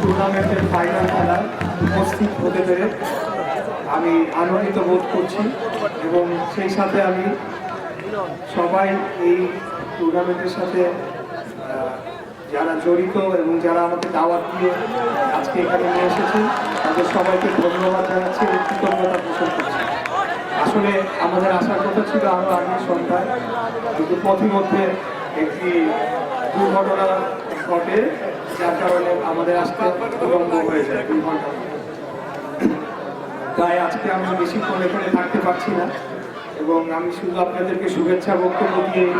টুর্নামেন্টের ফাইনাল খেলা উপস্থিত হতে পেরে আমি আনন্দিত বোধ করছি এবং সেই সাথে আমি সবাই এই টুর্নামেন্টের সাথে যারা জড়িত এবং যারা আমাকে দাওয়াত দিয়ে আজকে এখানে নিয়ে এসেছে তাদের সবাইকে ধন্যবাদ জানাচ্ছি এবং কৃতজ্ঞতা পোষণ করছি। আসলে আমাদের আসার কথা ছিল আরও আগের সন্ধ্যায়, কিন্তু পথিমধ্যে একটি দুর্ঘটনা ঘটে, যার কারণে আমাদের আসতে বিলম্ব হয়ে যায় 2 ঘন্টা। তাই আজকে আমি বেশিক্ষণ এখানে থাকতে পারছি না এবং আমি শুধু আপনাদেরকে শুভেচ্ছা বক্তব্য দিয়ে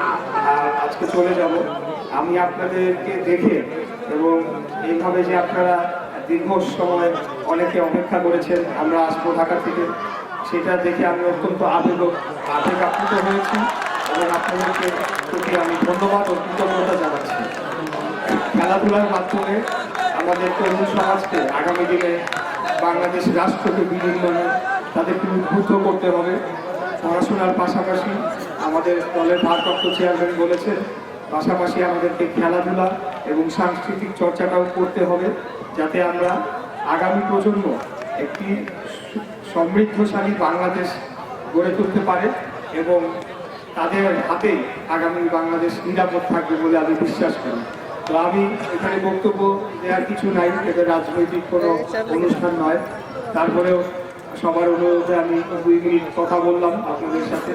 আজকে চলে যাব। আমি আপনাদেরকে দেখে এবং এইভাবে যে আপনারা দীর্ঘ সময় অনেকে অপেক্ষা করেছেন আমরা আসবো ঢাকা থেকে, সেটা দেখে আমি অত্যন্ত আবেগাপ্লুত হয়েছি এবং আপনাদেরকে প্রতি আমি ধন্যবাদ ও কৃতজ্ঞতা জানাচ্ছি। খেলাধুলার মাধ্যমে আমাদের তরুণ সমাজকে আগামী দিনে বাংলাদেশ রাষ্ট্রকে বিনির্মাণে তাদেরকে উদ্বুদ্ধ করতে হবে। পড়াশোনার পাশাপাশি আমাদের দলের ভারপ্রাপ্ত চেয়ারম্যান বলেছেন পাশাপাশি আমাদেরকে খেলাধুলা এবং সাংস্কৃতিক চর্চাটাও করতে হবে, যাতে আমরা আগামী প্রজন্ম একটি সমৃদ্ধশালী বাংলাদেশ গড়ে তুলতে পারে এবং তাদের হাতেই আগামী বাংলাদেশ নিরাপদ থাকবে বলে আমি বিশ্বাস করি। তো আমি এখানে বক্তব্য দেওয়ার কিছু নাই, এটা রাজনৈতিক কোনো অনুষ্ঠান নয়, তারপরেও সবার অনুরোধে আমি 2 মিনিট কথা বললাম আপনাদের সাথে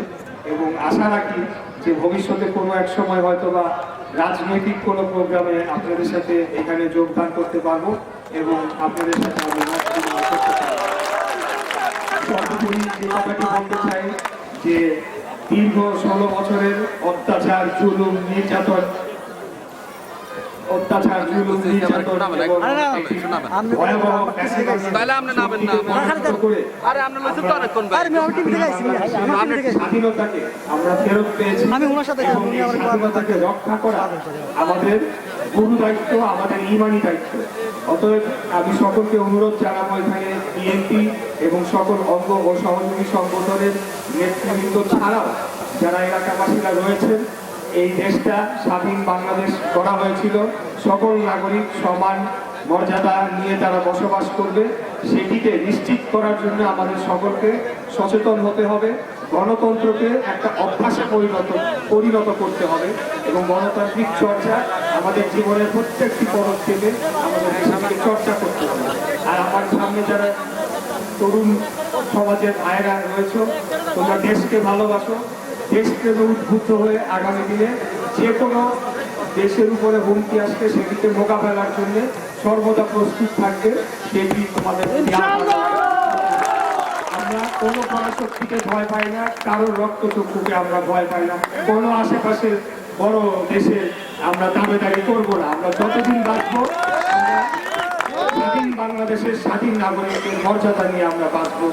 এবং আশা রাখি যে ভবিষ্যতে কোনো এক সময় হয়তো বা রাজনৈতিক কোনো প্রোগ্রামে আপনাদের সাথে এখানে যোগদান করতে পারবো এবং আপনাদের সাথে আমি করতে পারবো। সর্বোপরি যে কথাটি বলতে চাই যে দীর্ঘ 16 বছরের অত্যাচার জুলুম নির্যাতন স্বাধীনতাকে আমরা ফেরত পেয়েছি, স্বাধীনতাকে রক্ষা করা আমাদের গুরু দায়িত্ব, আমাদের ইমানি দায়িত্ব। অতএব আমি সকলকে অনুরোধ জানাবো এখানে বিএনপি এবং সকল অঙ্গ ও সহযোগী সংগঠনের নেতৃবৃন্দ ছাড়াও যারা এলাকাবাসীরা রয়েছেন, এই দেশটা স্বাধীন বাংলাদেশ করা হয়েছিল সকল নাগরিক সমান মর্যাদা নিয়ে তারা বসবাস করবে, সেটিকে নিশ্চিত করার জন্য আমাদের সকলকে সচেতন হতে হবে। গণতন্ত্রকে একটা অভ্যাসে পরিণত করতে হবে এবং গণতান্ত্রিক চর্চা আমাদের জীবনের প্রত্যেকটি পদক্ষেপে আমাদের দেশকে চর্চা করতে হবে। আর আমার সামনে যারা তরুণ সমাজের ভাইয়েরা রয়েছে, তোমরা দেশকে ভালোবাসো, দেশকে উদ্বুদ্ধ হয়ে আগামী দিনে যে কোনো দেশের উপরে হুমকি আসবে সেটিকে মোকাবেলার জন্য সর্বদা প্রস্তুত থাকবে, সেটি তোমাদের। আমরা কোনো পরাশক্তিকে ভয় পাই না, কারোর রক্তচক্ষুকে আমরা ভয় পাই না, কোনো আশেপাশের বড় দেশে আমরা দাবেদারি করবো না। আমরা যতদিন বাঁচবো স্বাধীন বাংলাদেশের স্বাধীন নাগরিকের মর্যাদা নিয়ে আমরা বাঁচবো,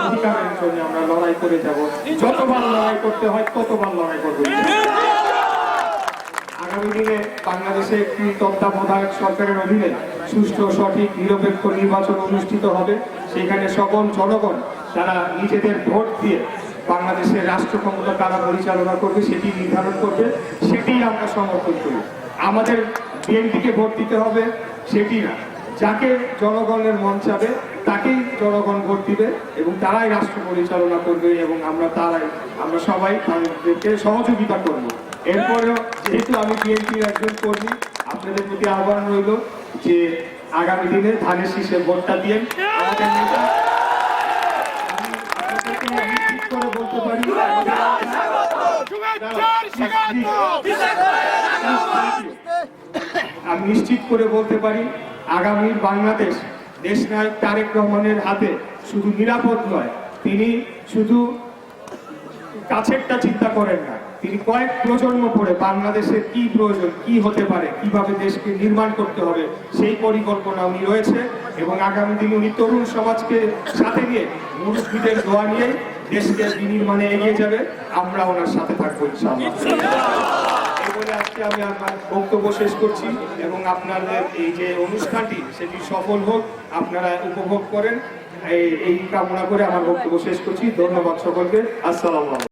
অধিকারের জন্য আমরা লড়াই করে যাব। যতবার লড়াই করতে হয় ততবার লড়াই করবো। আগামী দিনে বাংলাদেশে একটি তত্ত্বাবধায়ক সরকারের অধীনে সুষ্ঠু সঠিক নিরপেক্ষ নির্বাচন অনুষ্ঠিত হবে। সেখানে সকল জনগণ তারা নিজেদের ভোট দিয়ে বাংলাদেশের রাষ্ট্র ক্ষমতা কারা পরিচালনা করবে সেটি নির্ধারণ করবে, সেটি আমরা সমর্থন করি। আমাদের বিএনপিকে ভোট দিতে হবে সেটি না, যাকে জনগণের মন চাবে তাকেই জনগণ ভোট দিবে এবং তারাই রাষ্ট্র পরিচালনা করবে এবং আমরা সবাই তাদেরকে সহযোগিতা করব। এরপরেও যেহেতু আমি বিএনপির একজন কর্মী, আপনাদের প্রতি আহ্বান রইল যে আগামী দিনে ধানের শীষে ভোটটা দিয়ে আমাদের নেতা করে বলতে পারি আমি নিশ্চিত করে বলতে পারি আগামীর বাংলাদেশ দেশনায়ক তারেক রহমানের হাতে শুধু নিরাপদ নয়, তিনি শুধু কাছেরটা চিন্তা করেন না, তিনি কয়েক প্রজন্ম পরে বাংলাদেশের কি প্রয়োজন, কি হতে পারে, কিভাবে দেশকে নির্মাণ করতে হবে সেই পরিকল্পনা উনি রয়েছে এবং আগামী দিনে উনি তরুণ সমাজকে সাথে নিয়ে মুরব্বীদের দোয়া নিয়ে দেশকে বিনির্মাণে এগিয়ে যাবে। আমরা ওনার সাথে থাকবো ইনশাআল্লাহ। এই বলে আজকে আমি আমার বক্তব্য শেষ করছি এবং আপনাদের এই যে অনুষ্ঠানটি সেটি সফল হোক, আপনারা উপভোগ করেন, এই কামনা করে আমার বক্তব্য শেষ করছি। ধন্যবাদ সকলকে। আসসালামু আলাইকুম।